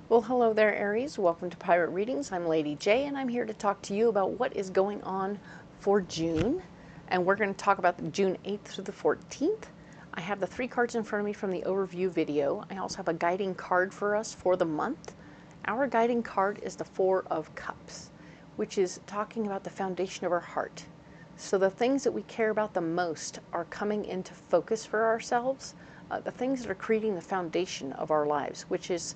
Well, hello there, Aries. Welcome to Pirate Readings. I'm Lady J, and I'm here to talk to you about what is going on for June. And we're going to talk about the June 8th through the 14th. I have the 3 cards in front of me from the overview video. I also have a guiding card for us for the month. Our guiding card is the 4 of Cups, which is talking about the foundation of our heart. So the things that we care about the most are coming into focus for ourselves. The things that are creating the foundation of our lives, which is,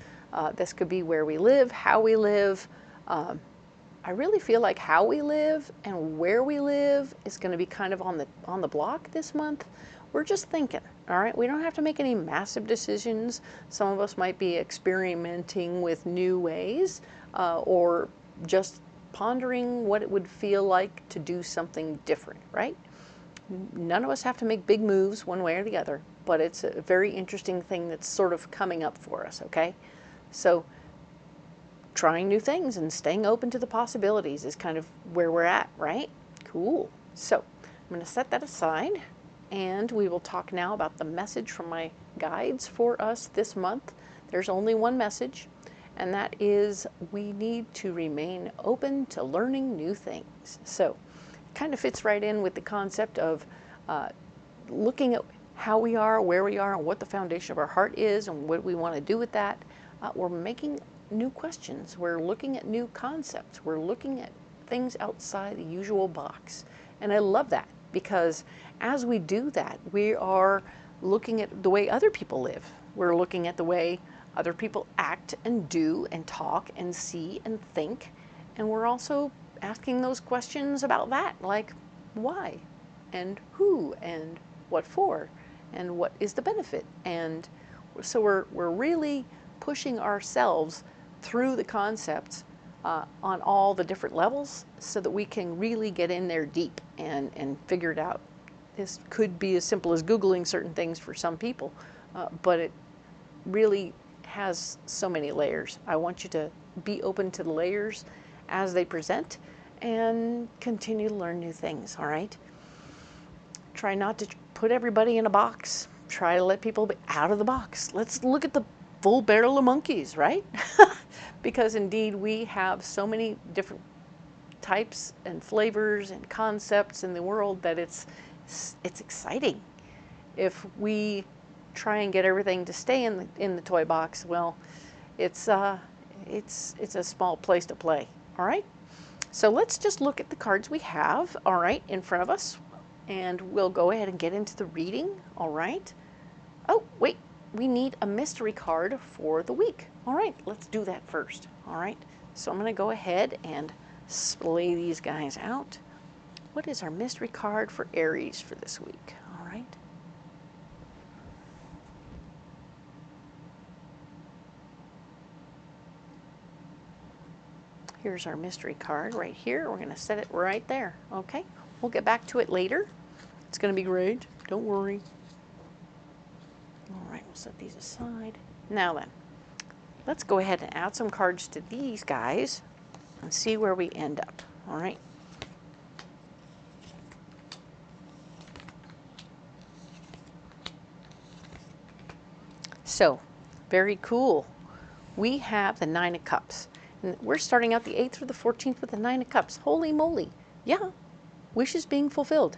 this could be where we live, how we live. I really feel like how we live and where we live is going to be kind of on the block this month. We're just thinking, all right? We don't have to make any massive decisions. Some of us might be experimenting with new ways or just pondering what it would feel like to do something different, right? None of us have to make big moves one way or the other, but it's a very interesting thing that's sort of coming up for us, okay? So trying new things and staying open to the possibilities is kind of where we're at, right? Cool. So I'm going to set that aside, and we will talk now about the message from my guides for us this month. There's only one message, and that is we need to remain open to learning new things. So kind of fits right in with the concept of looking at how we are, where we are, and what the foundation of our heart is, and what we want to do with that. We're making new questions. We're looking at new concepts. We're looking at things outside the usual box. And I love that, because as we do that, we are looking at the way other people live. We're looking at the way other people act and do and talk and see and think. And we're also asking those questions about that, like why and who and what for and what is the benefit. And so we're really pushing ourselves through the concepts on all the different levels so that we can really get in there deep and figure it out. This could be as simple as Googling certain things for some people, but it really has so many layers. I want you to be open to the layers as they present and continue to learn new things, all right? Try not to put everybody in a box. Try to let people be out of the box. Let's look at the full barrel of monkeys, right? Because indeed we have so many different types and flavors and concepts in the world that it's exciting. If we try and get everything to stay in the toy box, well, it's a small place to play, all right? So let's just look at the cards we have, all right, in front of us, and we'll go ahead and get into the reading, all right? Oh, wait, we need a mystery card for the week. All right, let's do that first, all right? So I'm going to go ahead and splay these guys out. What is our mystery card for Aries for this week, all right? Here's our mystery card right here. We're going to set it right there, okay? We'll get back to it later. It's going to be great. Don't worry. All right, we'll set these aside. Now then, let's go ahead and add some cards to these guys and see where we end up, all right? So, very cool. We have the 9 of Cups. And we're starting out the 8th through the 14th with the 9 of Cups. Holy moly. Yeah, wishes being fulfilled.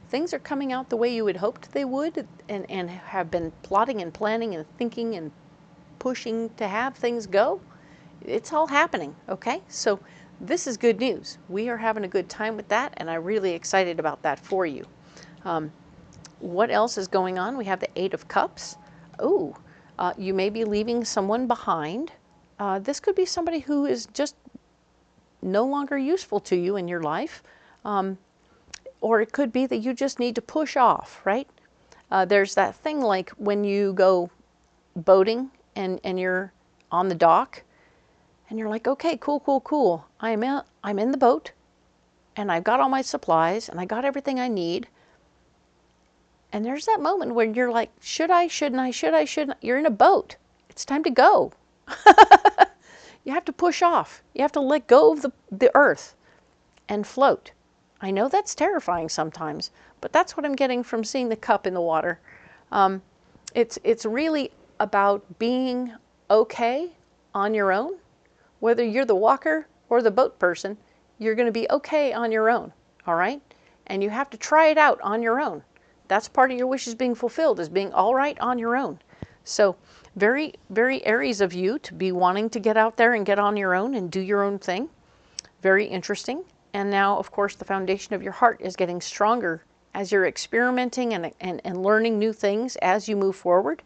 Things are coming out the way you had hoped they would and have been plotting and planning and thinking and pushing to have things go. It's all happening, okay? So this is good news. We are having a good time with that, and I'm really excited about that for you. What else is going on? We have the 8 of Cups. Oh, you may be leaving someone behind. This could be somebody who is just no longer useful to you in your life. Or it could be that you just need to push off, right? There's that thing like when you go boating and you're on the dock and you're like, okay, cool. I'm in the boat and I've got all my supplies and I got everything I need. And there's that moment when you're like, should I, shouldn't I, should I, shouldn't I? You're in a boat. It's time to go. You have to push off. You have to let go of the earth and float. I know that's terrifying sometimes, but that's what I'm getting from seeing the cup in the water. It's really about being okay on your own. Whether you're the walker or the boat person, you're going to be okay on your own, all right? And you have to try it out on your own. That's part of your wishes being fulfilled, is being all right on your own. So very, very Aries of you to be wanting to get out there and get on your own and do your own thing. Very interesting. And now, of course, the foundation of your heart is getting stronger as you're experimenting and learning new things as you move forward.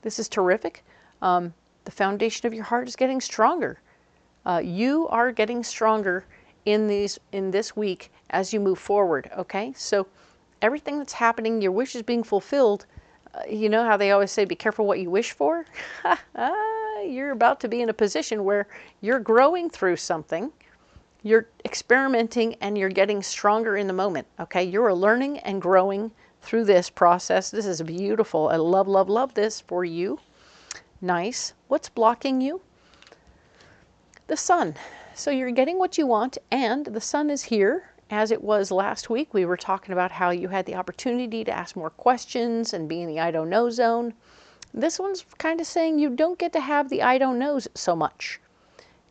This is terrific. The foundation of your heart is getting stronger. You are getting stronger in this week as you move forward, okay? So everything that's happening, your wish is being fulfilled. You know how they always say, be careful what you wish for? You're about to be in a position where you're growing through something. You're experimenting and you're getting stronger in the moment, okay? You're learning and growing through this process. This is beautiful. I love, love, love this for you. Nice. What's blocking you? The sun. So you're getting what you want, and the sun is here. As it was last week, we were talking about how you had the opportunity to ask more questions and be in the I don't know zone. This one's kind of saying you don't get to have the I don't knows so much.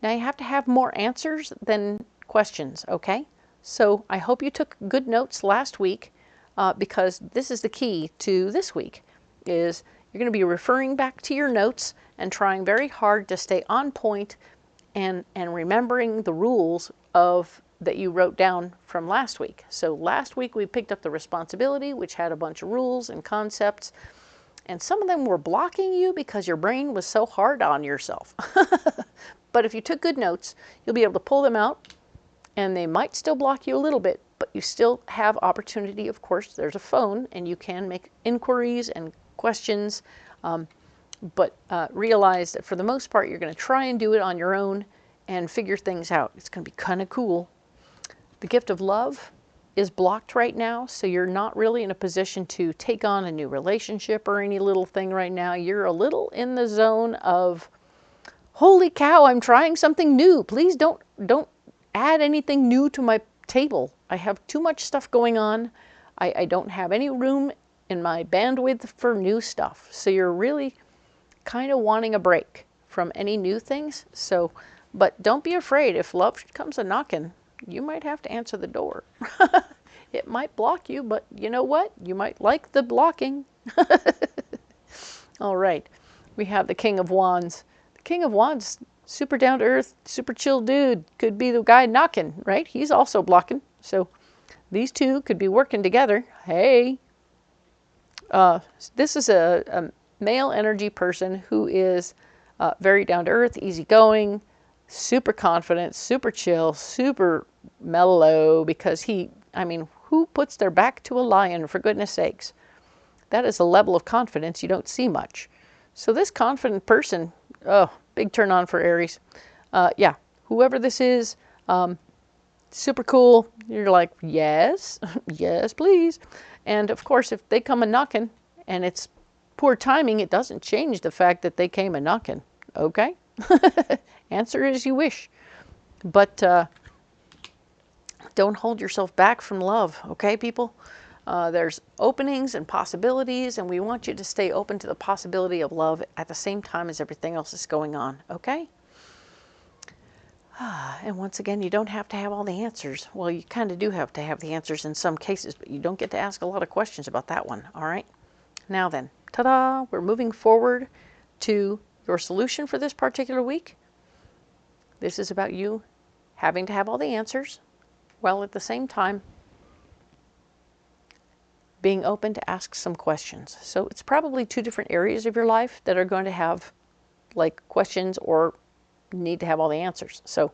Now you have to have more answers than questions, okay? So I hope you took good notes last week, because this is the key to this week, is you're going to be referring back to your notes and trying very hard to stay on point and remembering the rules that you wrote down from last week. So last week we picked up the responsibility, which had a bunch of rules and concepts, and some of them were blocking you because your brain was so hard on yourself. But if you took good notes, you'll be able to pull them out, and they might still block you a little bit, but you still have opportunity. Of course, there's a phone, and you can make inquiries and questions, but realize that for the most part, you're going to try and do it on your own and figure things out. It's going to be kind of cool. The gift of love is blocked right now, so you're not really in a position to take on a new relationship or any little thing right now. You're a little in the zone of, holy cow, I'm trying something new. Please don't add anything new to my table. I have too much stuff going on. I don't have any room in my bandwidth for new stuff. So you're really kind of wanting a break from any new things. So, but don't be afraid. If love comes a knocking, you might have to answer the door. It might block you, but you know what? You might like the blocking. All right. We have the King of Wands. King of Wands, super down to earth, super chill dude, could be the guy knocking, right? He's also blocking. So these two could be working together. Hey, this is a male energy person who is very down to earth, easygoing, super confident, super chill, super mellow, because who puts their back to a lion, for goodness sakes? That is a level of confidence you don't see much. So this confident person, oh, big turn on for Aries. Yeah, whoever this is, super cool. You're like, yes, yes, please. And of course, if they come a knocking and it's poor timing, it doesn't change the fact that they came a knocking. Okay? Answer as you wish. But don't hold yourself back from love, okay, people? There's openings and possibilities, and we want you to stay open to the possibility of love at the same time as everything else is going on, okay? And once again, you don't have to have all the answers. Well, you kind of do have to have the answers in some cases, but you don't get to ask a lot of questions about that one, all right? Now then, ta-da, we're moving forward to your solution for this particular week. This is about you having to have all the answers, while at the same time being open to ask some questions. So it's probably two different areas of your life that are going to have like questions or need to have all the answers. So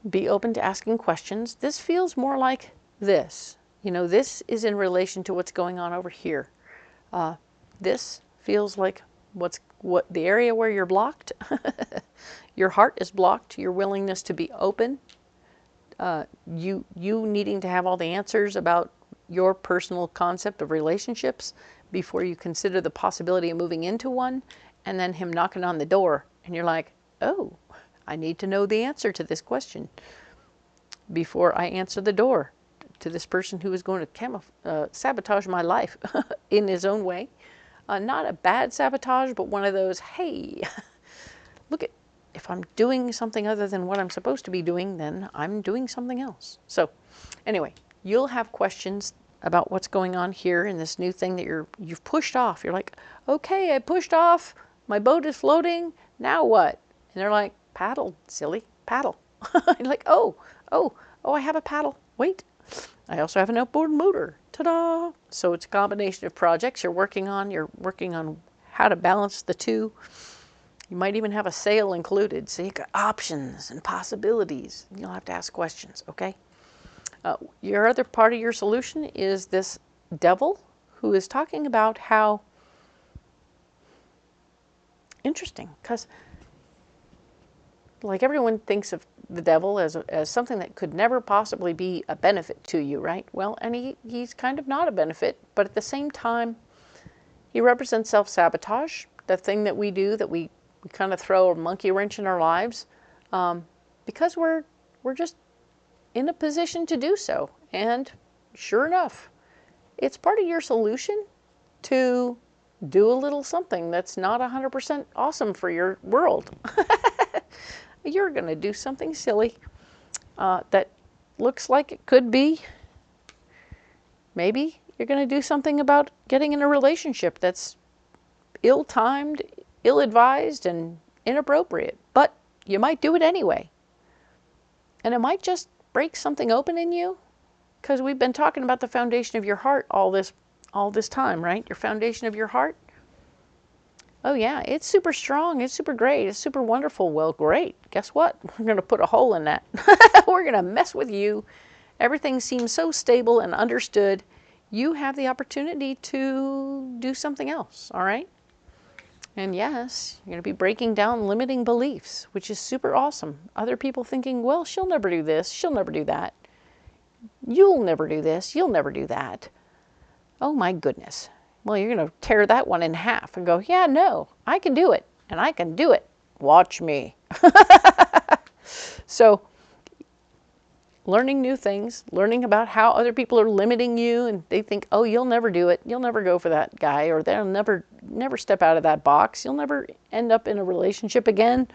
be open to asking questions. This feels more like this. You know, this is in relation to what's going on over here. This feels like what the area where you're blocked. Your heart is blocked. Your willingness to be open. You needing to have all the answers about your personal concept of relationships before you consider the possibility of moving into one, and then him knocking on the door and you're like, oh, I need to know the answer to this question before I answer the door to this person who is going to sabotage my life in his own way. Not a bad sabotage, but one of those, hey, look at, if I'm doing something other than what I'm supposed to be doing, then I'm doing something else. So anyway, you'll have questions about what's going on here in this new thing that you've pushed off. You're like, okay, I pushed off, my boat is floating, now what? And they're like, paddle, silly, paddle. You're like, oh, I have a paddle. Wait, I also have an outboard motor. Ta-da! So it's a combination of projects you're working on. You're working on how to balance the two. You might even have a sail included, so you got options and possibilities. You'll have to ask questions, okay? Your other part of your solution is this devil who is talking about how, interesting, because like everyone thinks of the devil as something that could never possibly be a benefit to you, right? Well, and he's kind of not a benefit, but at the same time, he represents self-sabotage, the thing that we do that we kind of throw a monkey wrench in our lives because we're just in a position to do so. And sure enough, it's part of your solution to do a little something that's not 100% awesome for your world. You're going to do something silly that looks like it could be. Maybe you're going to do something about getting in a relationship that's ill-timed, ill-advised, and inappropriate. But you might do it anyway. And it might just break something open in you, because we've been talking about the foundation of your heart all this time, right? Your foundation of your heart. Oh yeah, it's super strong, it's super great, it's super wonderful. Well, great. Guess what? We're going to put a hole in that. We're going to mess with you. Everything seems so stable and understood. You have the opportunity to do something else, all right? And yes, you're going to be breaking down limiting beliefs, which is super awesome. Other people thinking, well, she'll never do this, she'll never do that. You'll never do this, you'll never do that. Oh my goodness. Well, you're going to tear that one in half and go, yeah, no, I can do it, and I can do it. Watch me. So, learning new things, learning about how other people are limiting you, and they think, oh, you'll never do it. You'll never go for that guy, or they'll never step out of that box. You'll never end up in a relationship again.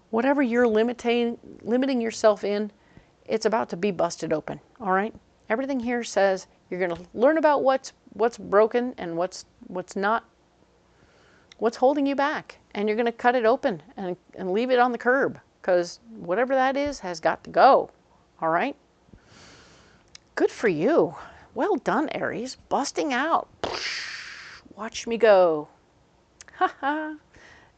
Whatever you're limiting yourself in, it's about to be busted open, all right? Everything here says you're going to learn about what's broken and what's not, what's holding you back. And you're going to cut it open and leave it on the curb, because whatever that is has got to go. All right? Good for you. Well done, Aries. Busting out. Watch me go. Haha.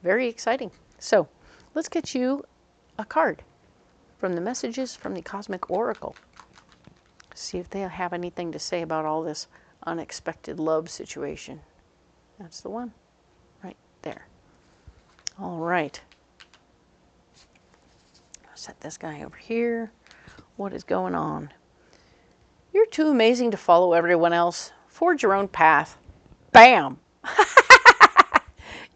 Very exciting. So let's get you a card from the messages from the Cosmic Oracle. See if they have anything to say about all this unexpected love situation. That's the one right there. All right. I'll set this guy over here. What is going on? You're too amazing to follow everyone else. Forge your own path. Bam!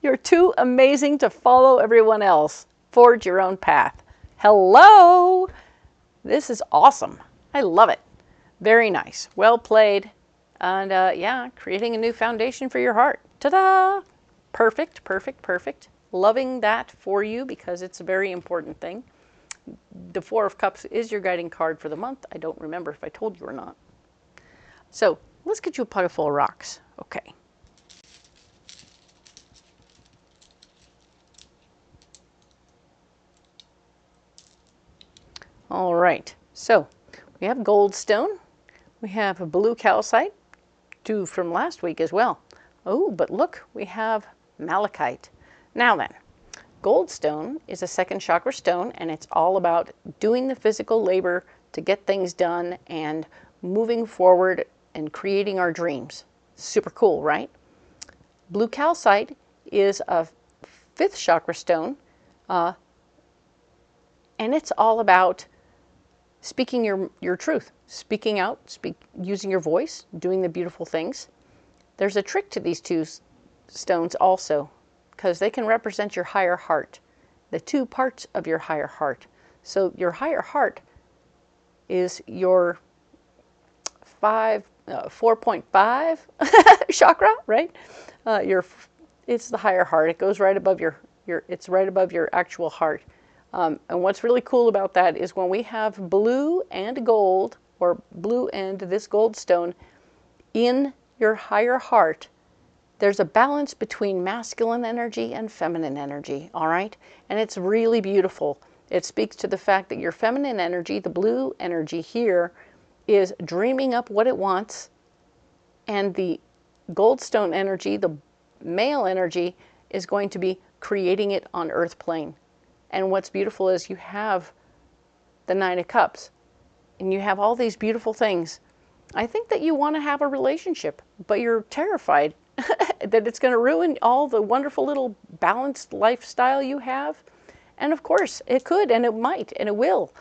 You're too amazing to follow everyone else. Forge your own path. Hello! This is awesome. I love it. Very nice. Well played. And yeah, creating a new foundation for your heart. Ta-da! Perfect, perfect, perfect. Loving that for you, because it's a very important thing. The Four of Cups is your guiding card for the month. I don't remember if I told you or not. So let's get you a pocket full of rocks. Okay. All right. So we have goldstone. We have a blue calcite, 2 from last week as well. Oh, but look, we have malachite. Now then, goldstone is a second chakra stone, and it's all about doing the physical labor to get things done and moving forward and creating our dreams. Super cool, right? Blue calcite is a 5th chakra stone, and it's all about speaking your truth, speaking out, using your voice, doing the beautiful things. There's a trick to these 2 stones also, because they can represent your higher heart, the 2 parts of your higher heart. So your higher heart is your 4.5 chakra, right? It's the higher heart. It goes right above your it's right above your actual heart. And what's really cool about that is when we have blue and gold, or blue and this gold stone in your higher heart, there's a balance between masculine energy and feminine energy, all right? And it's really beautiful. It speaks to the fact that your feminine energy, the blue energy here, is dreaming up what it wants, and the goldstone energy, the male energy, is going to be creating it on earth plane. And what's beautiful is you have the Nine of Cups, and you have all these beautiful things. I think that you want to have a relationship, but you're terrified that it's going to ruin all the wonderful little balanced lifestyle you have. And of course, it could, and it might, and it will.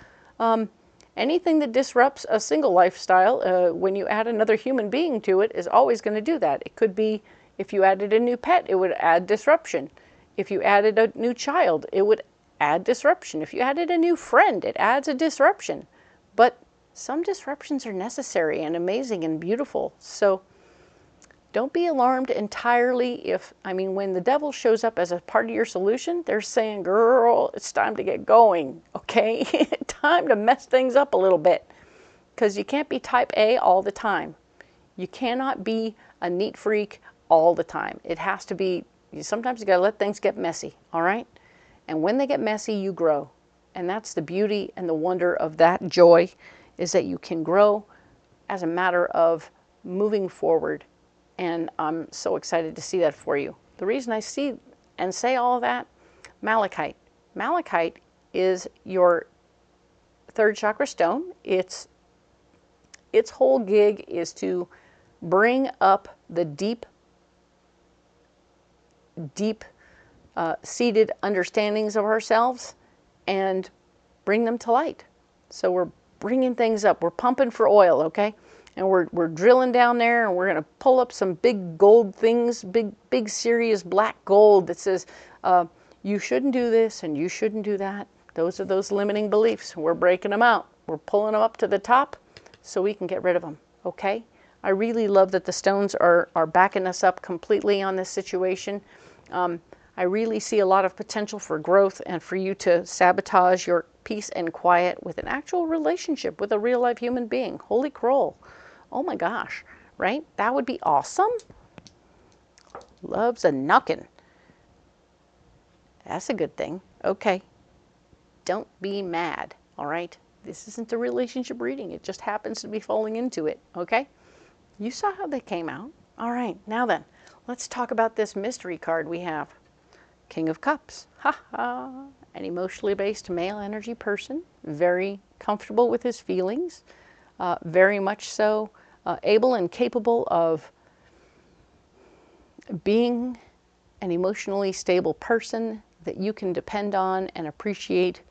Anything that disrupts a single lifestyle, when you add another human being to it, is always going to do that. It could be if you added a new pet, it would add disruption. If you added a new child, it would add disruption. If you added a new friend, it adds a disruption. But some disruptions are necessary and amazing and beautiful. So don't be alarmed entirely if, when the devil shows up as a part of your solution, they're saying, girl, it's time to get going, okay? Time to mess things up a little bit, because you can't be type A all the time. You cannot be a neat freak all the time. It has to be, sometimes you gotta let things get messy, all right? And when they get messy, you grow. And that's the beauty and the wonder of that joy, is that you can grow as a matter of moving forward. And I'm so excited to see that for you. The reason I see and say all of that, malachite. Malachite is your third chakra stone. Its whole gig is to bring up the deep seated understandings of ourselves and bring them to light. So we're bringing things up. We're pumping for oil, okay? And we're drilling down there, and we're going to pull up some big gold things, big serious black gold that says, you shouldn't do this and you shouldn't do that. Those are those limiting beliefs. We're breaking them out. We're pulling them up to the top so we can get rid of them, okay? I really love that the stones are backing us up completely on this situation. I really see a lot of potential for growth and for you to sabotage your peace and quiet with an actual relationship with a real life human being. Holy crow. Oh my gosh, right? That would be awesome. Love's a knockin'. That's a good thing. Okay. Don't be mad, all right? This isn't a relationship reading. It just happens to be falling into it, okay? You saw how they came out. All right, now then, let's talk about this mystery card we have. King of Cups. Ha ha. An emotionally based male energy person. Very comfortable with his feelings. Very much so able and capable of being an emotionally stable person that you can depend on and appreciate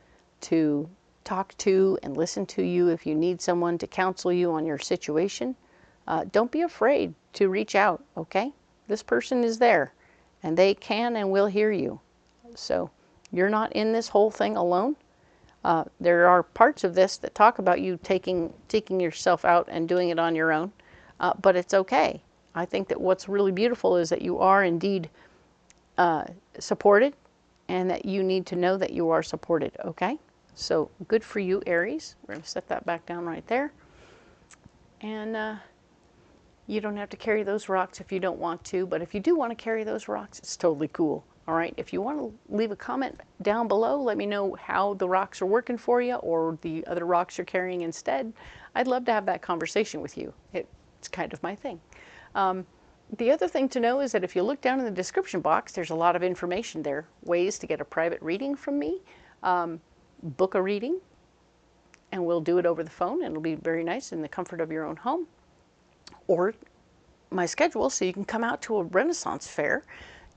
to talk to and listen to you if you need someone to counsel you on your situation. Don't be afraid to reach out, okay? This person is there, and they can and will hear you. So you're not in this whole thing alone. There are parts of this that talk about you taking yourself out and doing it on your own, but it's okay. I think that what's really beautiful is that you are indeed supported, and that you need to know that you are supported, okay? So good for you, Aries. We're going to set that back down right there. And you don't have to carry those rocks if you don't want to, but if you do want to carry those rocks, it's totally cool. All right, if you want to leave a comment down below, let me know how the rocks are working for you or the other rocks you're carrying instead. I'd love to have that conversation with you. It's kind of my thing. The other thing to know is that if you look down in the description box, there's a lot of information there. Ways to get a private reading from me, book a reading, and we'll do it over the phone, and it'll be very nice in the comfort of your own home. Or my schedule, so you can come out to a Renaissance fair,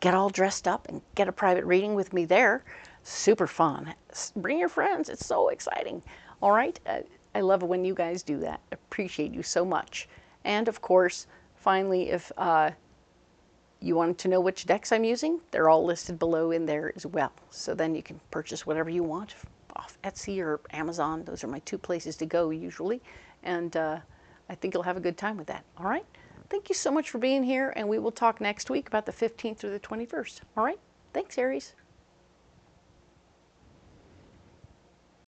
get all dressed up, and get a private reading with me there. Super fun. Bring your friends. It's so exciting. All right? I love it when you guys do that. Appreciate you so much. And of course, finally, if you wanted to know which decks I'm using, they're all listed below in there as well. So then you can purchase whatever you want off Etsy or Amazon. Those are my two places to go usually. And I think you'll have a good time with that. All right? Thank you so much for being here, and we will talk next week about the 15th through the 21st. All right? Thanks, Aries.